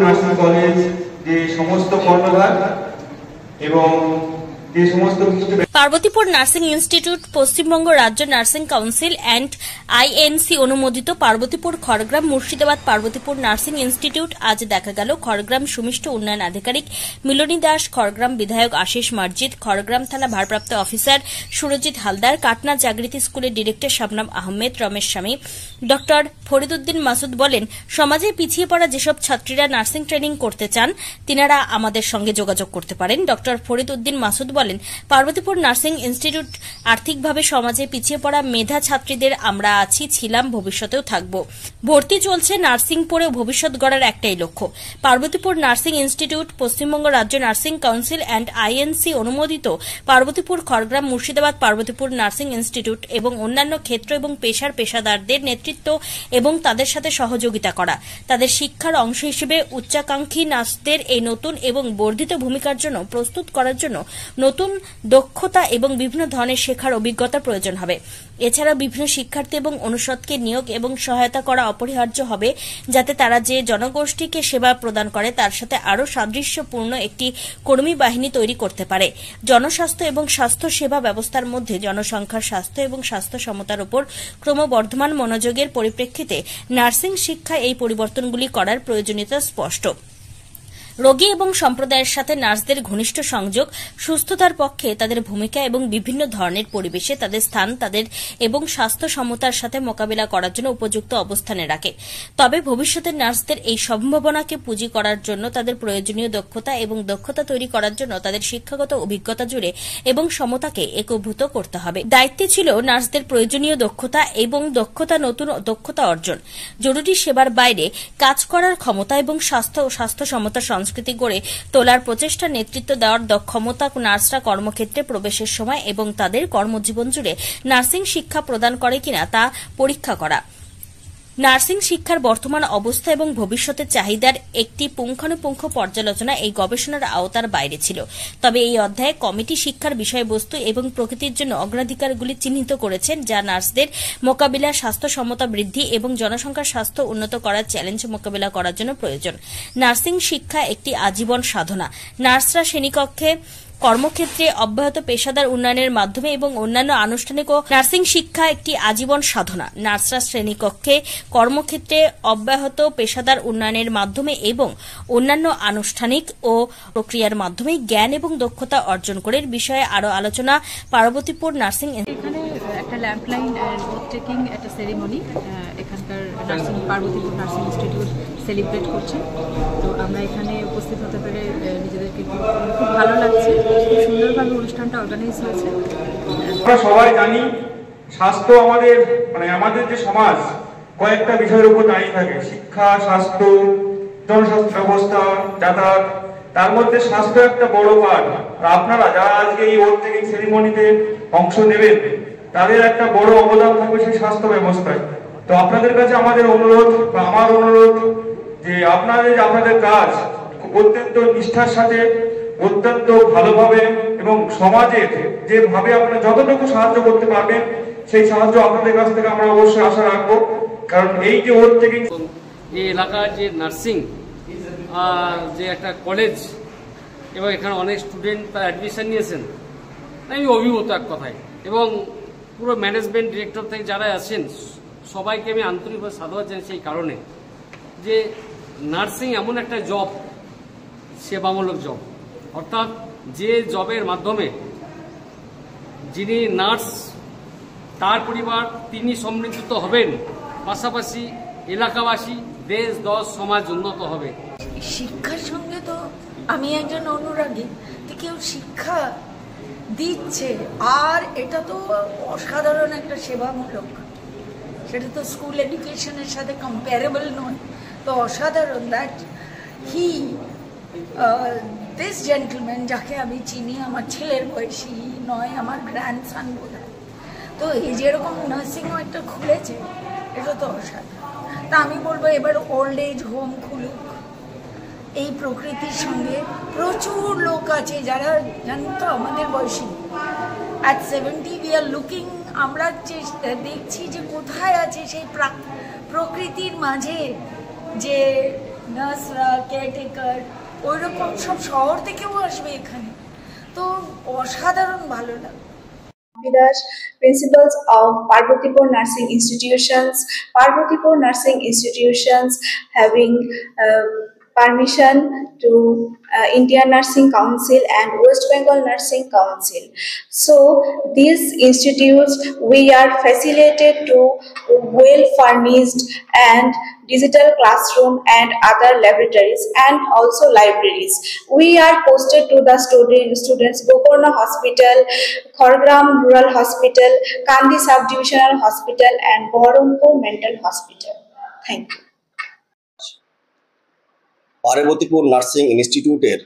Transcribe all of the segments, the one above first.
Nursing college যে সমস্ত কর্ণধার এবং যে সমস্ত পার্বতীপুর নার্সিং ইনস্টিটিউট পশ্চিমবঙ্গ রাজ্য নার্সিং কাউন্সিল অ্যান্ড আইএনসি অনুমোদিত পার্বতীপুর খড়গ্রাম মুর্শিদাবাদ পার্বতীপুর নার্সিং ইনস্টিটিউট আজ দেখা গেল খড়গ্রাম সুমিষ্ট উন্নয়ন আধিকারিক মিলনী দাস, খড়গ্রাম বিধায়ক আশিস মার্জিত, খড়গ্রাম থানা ভারপ্রাপ্ত অফিসার সুরজিৎ হালদার, কাটনা জাগৃতি স্কুলের ডিরেক্টর শাবনাম আহমেদ, রমেশ স্বামী, ডক্টর ফরিদউদ্দিন মাসুদ বলেন, সমাজে পিছিয়ে পড়া যেসব ছাত্রীরা নার্সিং ট্রেনিং করতে চান তিনারা আমাদের সঙ্গে যোগাযোগ করতে পারেন। ডক্টর ফরিদউদ্দিন মাসুদ বলেন, পার্বতীপুর নার্সিং ইনস্টিটিউট আর্থিকভাবে সমাজে পিছিয়ে পড়া মেধা ছাত্রীদের আমরা আছি, ছিলাম, ভবিষ্যতেও থাকব। ভর্তি চলছে, নার্সিং পড়ে ভবিষ্যৎ গড়ার একটাই লক্ষ্য। পার্বতীপুর নার্সিং ইনস্টিটিউট পশ্চিমবঙ্গ রাজ্য নার্সিং কাউন্সিল অ্যান্ড আইএনসি অনুমোদিত পার্বতীপুর খড়গ্রাম মুর্শিদাবাদ পার্বতীপুর নার্সিং ইনস্টিটিউট এবং অন্যান্য ক্ষেত্র এবং পেশার পেশাদারদের নেতৃত্ব এবং তাদের সাথে সহযোগিতা করা, তাদের শিক্ষার অংশ হিসেবে উচ্চাকাঙ্ক্ষী নার্সদের এই নতুন এবং বর্ধিত ভূমিকার জন্য প্রস্তুত করার জন্য নতুন দক্ষতা এবং বিভিন্ন ধরনের শেখার অভিজ্ঞতা প্রয়োজন হবে। এছাড়া বিভিন্ন শিক্ষার্থী এবং অনুষদকে নিয়োগ এবং সহায়তা করা অপরিহার্য হবে, যাতে তারা যে জনগোষ্ঠীকে সেবা প্রদান করে তার সাথে আরও সাদৃশ্যপূর্ণ একটি কর্মী বাহিনী তৈরি করতে পারে। জনস্বাস্থ্য এবং স্বাস্থ্য সেবা ব্যবস্থার মধ্যে জনসংখ্যার স্বাস্থ্য এবং স্বাস্থ্য সমতার উপর ক্রমবর্ধমান মনোযোগের পরিপ্রেক্ষিতে নার্সিং শিক্ষায় এই পরিবর্তনগুলি করার প্রয়োজনীয়তা স্পষ্ট। রোগী এবং সম্প্রদায়ের সাথে নার্সদের ঘনিষ্ঠ সংযোগ সুস্থতার পক্ষে তাদের ভূমিকা এবং বিভিন্ন ধরনের পরিবেশে তাদের স্থান তাদের এবং স্বাস্থ্য সমতার সাথে মোকাবিলা করার জন্য উপযুক্ত অবস্থানে রাখে। তবে ভবিষ্যতের নার্সদের এই সম্ভাবনাকে পুঁজি করার জন্য তাদের প্রয়োজনীয় দক্ষতা এবং দক্ষতা তৈরি করার জন্য তাদের শিক্ষাগত অভিজ্ঞতা জুড়ে এবং সমতাকে একীভূত করতে হবে। দায়িত্বে ছিল নার্সদের প্রয়োজনীয় দক্ষতা এবং নতুন দক্ষতা অর্জন, জরুরি সেবার বাইরে কাজ করার ক্ষমতা এবং স্বাস্থ্য ও স্বাস্থ্য সমতা সংস্কৃতি গড়ে তোলার প্রচেষ্টা নেতৃত্ব দেওয়ার ক্ষমতা নার্সরা কর্মক্ষেত্রে প্রবেশের সময় এবং তাদের কর্মজীবন জুড়ে নার্সিং শিক্ষা প্রদান করে কিনা তা পরীক্ষা করা। নার্সিং শিক্ষার বর্তমান অবস্থা এবং ভবিষ্যতের চাহিদার একটি পুঙ্খানুপুঙ্খ পর্যালোচনা এই গবেষণার আওতার বাইরে ছিল। তবে এই অধ্যায়ে কমিটি শিক্ষার বিষয়বস্তু এবং প্রকৃতির জন্য অগ্রাধিকারগুলি চিহ্নিত করেছেন, যা নার্সদের মোকাবিলা, স্বাস্থ্য সমতা বৃদ্ধি এবং জনসংখ্যার স্বাস্থ্য উন্নত করার চ্যালেঞ্জ মোকাবিলা করার জন্য প্রয়োজন। নার্সিং শিক্ষা একটি আজীবন সাধনা। নার্সরা শ্রেণীকক্ষে কর্মক্ষেত্রে অব্যাহত পেশাদার উন্নয়নের মাধ্যমে এবং অন্যান্য আনুষ্ঠানিক ও নার্সিং শিক্ষা একটি আজীবন সাধনা। নার্সরা শ্রেণীকক্ষে কর্মক্ষেত্রে অব্যাহত পেশাদার উন্নয়নের মাধ্যমে এবং অন্যান্য আনুষ্ঠানিক ও প্রক্রিয়ার মাধ্যমে জ্ঞান এবং দক্ষতা অর্জন করে বিষয়ে আরও আলোচনা। পার্বতীপুর নার্সিং এখানে একটা ল্যাম্পলাইন টেকিং একটা সেরিমনি এখানকার nursing Parbatipur nursing institute celebrate করছে। তো আমরা এখানে উপস্থিত হতে পেরে নিজেদেরকে খুব ভালো লাগছে। খুব সুন্দরভাবে অনুষ্ঠানটা অর্গানাইজ হয়েছে। আমরা সবাই জানি স্বাস্থ্য আমাদের যে সমাজ কয়েকটা বিষয়ের উপর দাঁড়িয়ে থাকে: শিক্ষা, স্বাস্থ্য, জনস্বাস্থ্য ব্যবস্থা, যাতায়াত। তার মধ্যে স্বাস্থ্য একটা বড় পার্ট। আর আপনারা যারা আজকে এই ওয়ার্ড টেকিং সেরিমনিতে অংশ নেবেন তাদের একটা বড় অবদান থাকবে সেই স্বাস্থ্য ব্যবস্থায়। তো আপনাদের কাছে আমাদের অনুরোধ বা আমার অনুরোধ যে আপনাদের কাজ অত্যন্ত নিষ্ঠার সাথে, অত্যন্ত ভালোভাবে এবং সমাজের যেভাবে আপনারা যতটুকু সাহায্য করতে পারবেন সেই সাহায্য আপনাদের কাছ থেকে আমরা অবশ্যই আশা রাখবো। কারণ এই যে ওয়ার্ড টেকিং এই এলাকার যে নার্সিং যে একটা কলেজ এবং এখানে অনেক স্টুডেন্ট তারা অ্যাডমিশন নিয়েছেন, আমি অভিভূত এক কথায়। এবং পুরো ম্যানেজমেন্ট ডিরেক্টর থেকে যারা আছেন সবাইকে আমি আন্তরিকভাবে সাধুবাদ জানাচ্ছি এই কারণে যে নার্সিং এমন একটা জব, সেবামূলক জব, অর্থাৎ যে জবের মাধ্যমে যিনি নার্স তার পরিবার তিনি সমৃদ্ধ হবেন, পাশাপাশি এলাকাবাসী, দেশ, দশ, সমাজ উন্নত হবে। শিক্ষার সঙ্গে তো আমি একজন অনুরাগী, কেউ শিক্ষা দিচ্ছে আর এটা তো অসাধারণ একটা সেবামূলক, সেটা তো স্কুল এডুকেশনের সাথে কম্পারেবল নয়। তো অসাধারণ দ্যাট হি দিস জেন্টলম্যান, যাকে আমি চিনি, আমার ছেলের বয়সী নয়, আমার গ্র্যান্ডসন বোধ হয়, তো এই যেরকম নার্সিংও একটা খুলেছে, এটা তো অসাধারণ। তা আমি বলবো এবার ওল্ড এজ হোম খুলুক। এই প্রকৃতির সঙ্গে প্রচুর লোক আছে যারা জানেন তো আমাদের বয়সী, at 70 we are looking, আমরা দেখছি যে কোথায় আছে সেই প্রকৃতির মাঝে যে নার্সরা, কেয়ারটেকার, ওই রকম সব শহর থেকেও আসবে এখানে, তো অসাধারণ ভালো লাগে। Vidas, principals of Parvatipur Nursing Institutions. Parvatipur Nursing Institutions having permission to Indian Nursing Council and West Bengal Nursing Council. So these institutes we are facilitated to well furnished and digital classroom and other laboratories and also libraries. We are posted to the students Gokarna Hospital, Khorgram Rural Hospital, Kandi Subdivisional Hospital and Baharampur Mental Hospital. Thank you. Parbatipur nursing ইনস্টিটিউটের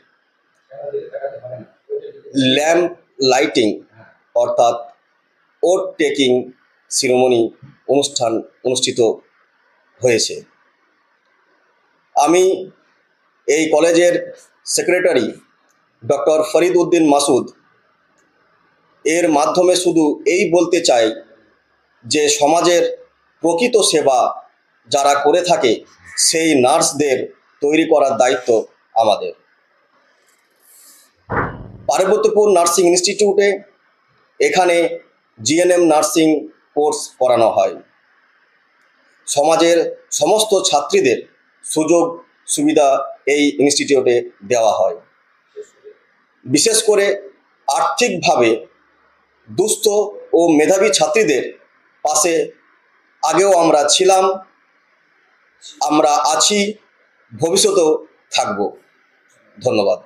lamp lighting অর্থাৎ ওট taking ceremony অনুষ্ঠান অনুষ্ঠিত হয়েছে। আমি এই কলেজের secretary doctor Farid Uddin Masud এর মাধ্যমে শুধু এই বলতে চাই যে সমাজের প্রকৃত সেবা যারা করে থাকে সেই নার্সদের তৈরি করার দায়িত্ব আমাদের। পার্বতীপুর নার্সিং ইনস্টিটিউটে এখানে জিএনএম নার্সিং কোর্স করানো হয়। সমাজের সমস্ত ছাত্রীদের সুযোগ সুবিধা এই ইনস্টিটিউটে দেওয়া হয়। বিশেষ করে আর্থিকভাবে দুস্থ ও মেধাবী ছাত্রীদের পাশে আগেও আমরা ছিলাম, আমরা আছি, ভবিষ্যতেও থাকব। ধন্যবাদ।